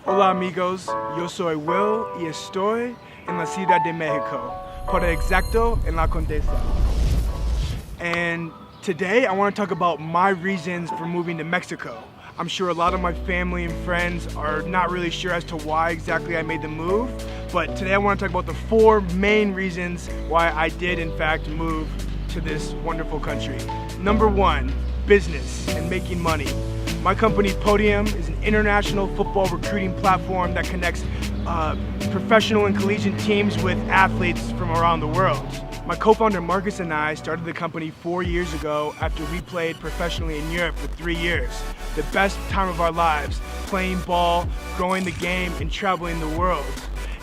Hola amigos, yo soy Will y estoy en la Ciudad de Mexico, por exacto en La Condesa. And today I want to talk about my reasons for moving to Mexico. I'm sure a lot of my family and friends are not really sure as to why exactly I made the move, but today I want to talk about the 4 main reasons why I did in fact move to this wonderful country. Number 1, business and making money. My company Podyum is an international football recruiting platform that connects professional and collegiate teams with athletes from around the world. My co-founder Marcus and I started the company 4 years ago after we played professionally in Europe for 3 years. The best time of our lives, playing ball, growing the game, and traveling the world.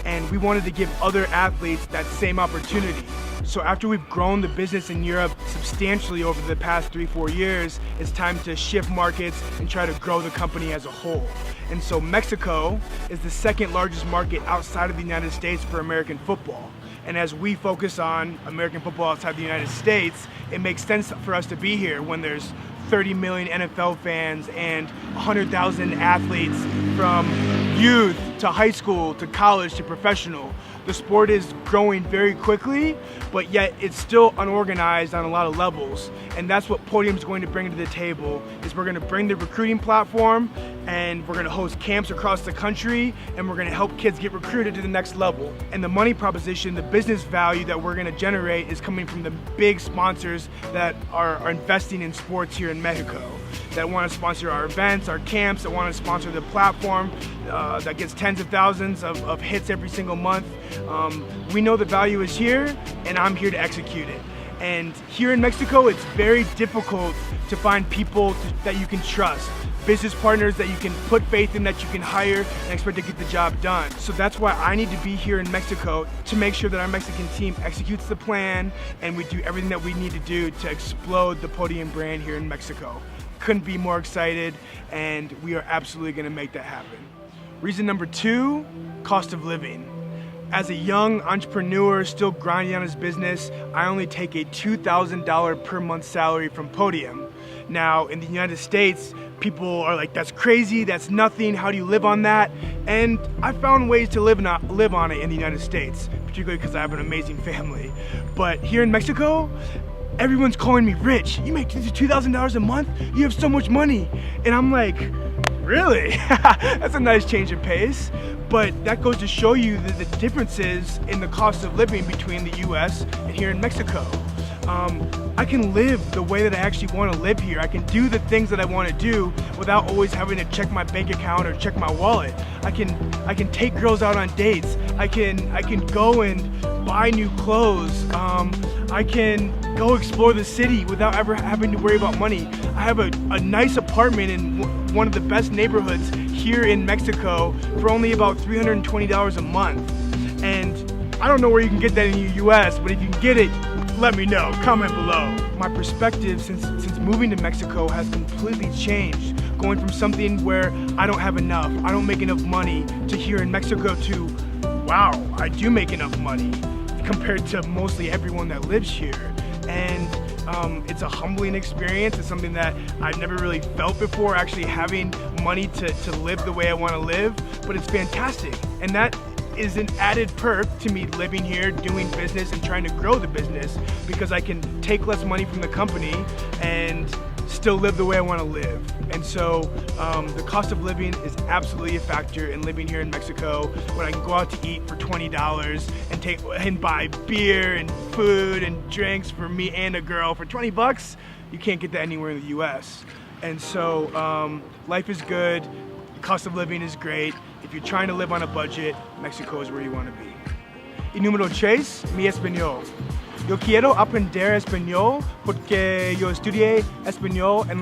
And we wanted to give other athletes that same opportunity. So after we've grown the business in Europe substantially over the past 3-4 years, it's time to shift markets and try to grow the company as a whole. And so Mexico is the 2nd largest market outside of the United States for American football. And as we focus on American football outside the United States, it makes sense for us to be here when there's 30 million NFL fans and 100,000 athletes from youth to high school to college to professional. The sport is growing very quickly, but yet it's still unorganized on a lot of levels. And that's what Podyum is going to bring to the table, is we're going to bring the recruiting platform and we're going to host camps across the country and we're going to help kids get recruited to the next level. And the money proposition, the business value that we're going to generate is coming from the big sponsors that are investing in sports here in Mexico, that want to sponsor our events, our camps, that want to sponsor the platform that gets tens of thousands of hits every single month. We know the value is here and I'm here to execute it. And here in Mexico, it's very difficult to find people that you can trust, business partners that you can put faith in, that you can hire and expect to get the job done. So that's why I need to be here in Mexico to make sure that our Mexican team executes the plan and we do everything that we need to do to explode the Podyum brand here in Mexico. Couldn't be more excited, and we are absolutely going to make that happen. Reason number 2, cost of living. As a young entrepreneur still grinding on his business, I only take a $2,000 per month salary from Podyum. Now, in the United States, people are like, that's crazy, that's nothing, how do you live on that? And I found ways to live on it in the United States, particularly because I have an amazing family. But here in Mexico, everyone's calling me rich. You make $2,000 a month? You have so much money. And I'm like, really? That's a nice change of pace. But that goes to show you the differences in the cost of living between the US and here in Mexico. I can live the way that I actually want to live here. I can do the things that I want to do without always having to check my bank account or check my wallet. I can take girls out on dates. I can go and buy new clothes. I can go explore the city without ever having to worry about money. I have a nice apartment in one of the best neighborhoods here in Mexico for only about $320 a month. And I don't know where you can get that in the US, but if you can get it, let me know, comment below. My perspective since moving to Mexico has completely changed, going from something where I don't have enough, I don't make enough money, to here in Mexico to, wow, I do make enough money compared to mostly everyone that lives here. And it's a humbling experience. It's something that I've never really felt before, actually having money to live the way I want to live, but it's fantastic. And that is an added perk to me living here, doing business and trying to grow the business, because I can take less money from the company and still live the way I want to live. And so the cost of living is absolutely a factor in living here in Mexico, when I can go out to eat for $20 and buy beer and food and drinks for me and a girl for $20. You can't get that anywhere in the US. And so life is good, cost of living is great. If you're trying to live on a budget, Mexico is where you want to be. Y número 6, mi español. Yo quiero aprender español porque yo estudié español en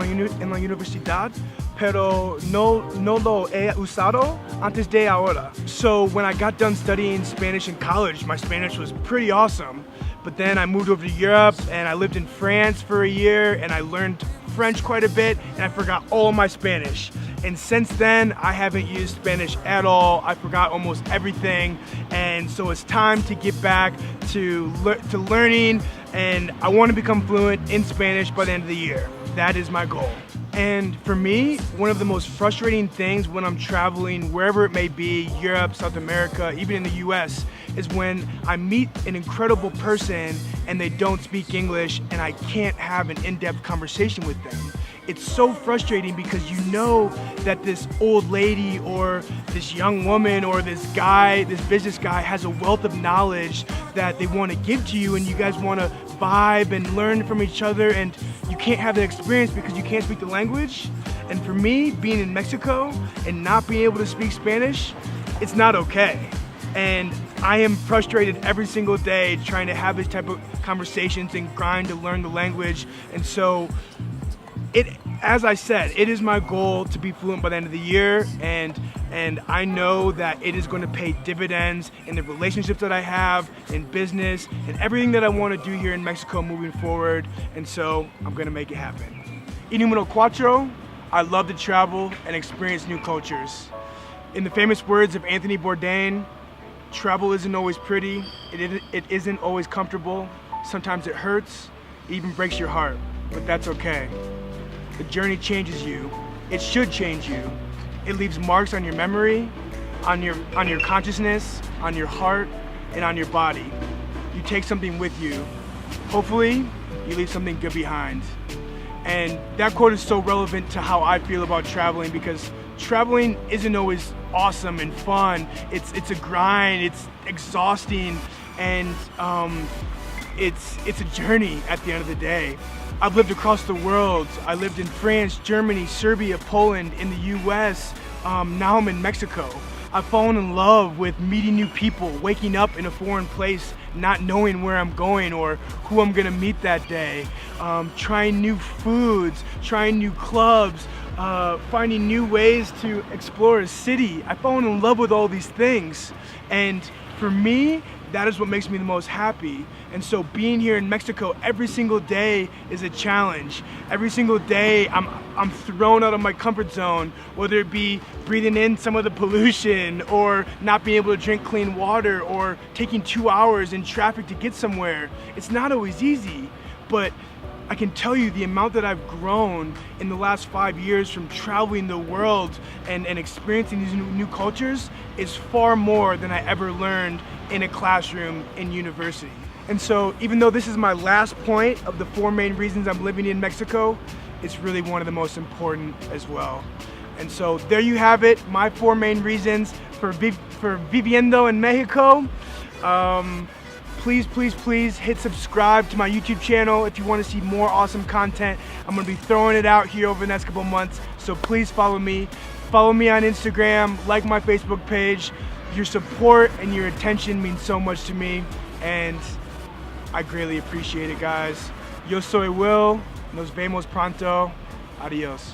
la universidad, pero no lo he usado antes de ahora. So when I got done studying Spanish in college, my Spanish was pretty awesome. But then I moved over to Europe and I lived in France for a year and I learned French quite a bit and I forgot all my Spanish. And since then, I haven't used Spanish at all. I forgot almost everything. And so it's time to get back to learning, and I want to become fluent in Spanish by the end of the year. That is my goal. And for me, one of the most frustrating things when I'm traveling, wherever it may be, Europe, South America, even in the US, is when I meet an incredible person and they don't speak English and I can't have an in-depth conversation with them. It's so frustrating because you know that this old lady or this young woman or this guy, this business guy has a wealth of knowledge that they want to give to you, and you guys want to vibe and learn from each other, and you can't have that experience because you can't speak the language. And for me, being in Mexico and not being able to speak Spanish, it's not okay. And I am frustrated every single day trying to have this type of conversations and grind to learn the language. And so as I said, it is my goal to be fluent by the end of the year, and I know that it is going to pay dividends in the relationships that I have, in business, and everything that I want to do here in Mexico moving forward, and so I'm going to make it happen. Y número cuatro, I love to travel and experience new cultures. In the famous words of Anthony Bourdain, travel isn't always pretty, it isn't always comfortable, sometimes it hurts, it even breaks your heart, but that's okay. The journey changes you. It should change you. It leaves marks on your memory, on your consciousness, on your heart, and on your body. You take something with you. Hopefully, you leave something good behind. And that quote is so relevant to how I feel about traveling, because traveling isn't always awesome and fun. It's a grind, it's exhausting, and it's a journey at the end of the day. I've lived across the world. I lived in France, Germany, Serbia, Poland, in the US. Now I'm in Mexico. I've fallen in love with meeting new people, waking up in a foreign place, not knowing where I'm going or who I'm gonna meet that day, trying new foods, trying new clubs, finding new ways to explore a city. I've fallen in love with all these things. And for me, that is what makes me the most happy. And so being here in Mexico every single day is a challenge. Every single day I'm thrown out of my comfort zone, whether it be breathing in some of the pollution or not being able to drink clean water or taking 2 hours in traffic to get somewhere. It's not always easy, but I can tell you the amount that I've grown in the last 5 years from traveling the world and experiencing these new cultures is far more than I ever learned in a classroom in university. And so even though this is my last point of the 4 main reasons I'm living in Mexico, it's really one of the most important as well. And so there you have it, my 4 main reasons for viviendo in Mexico. Please hit subscribe to my YouTube channel if you want to see more awesome content. I'm going to be throwing it out here over the next couple months, so please follow me. Follow me on Instagram, like my Facebook page. Your support and your attention means so much to me, and I greatly appreciate it, guys. Yo soy Will. Nos vemos pronto. Adios.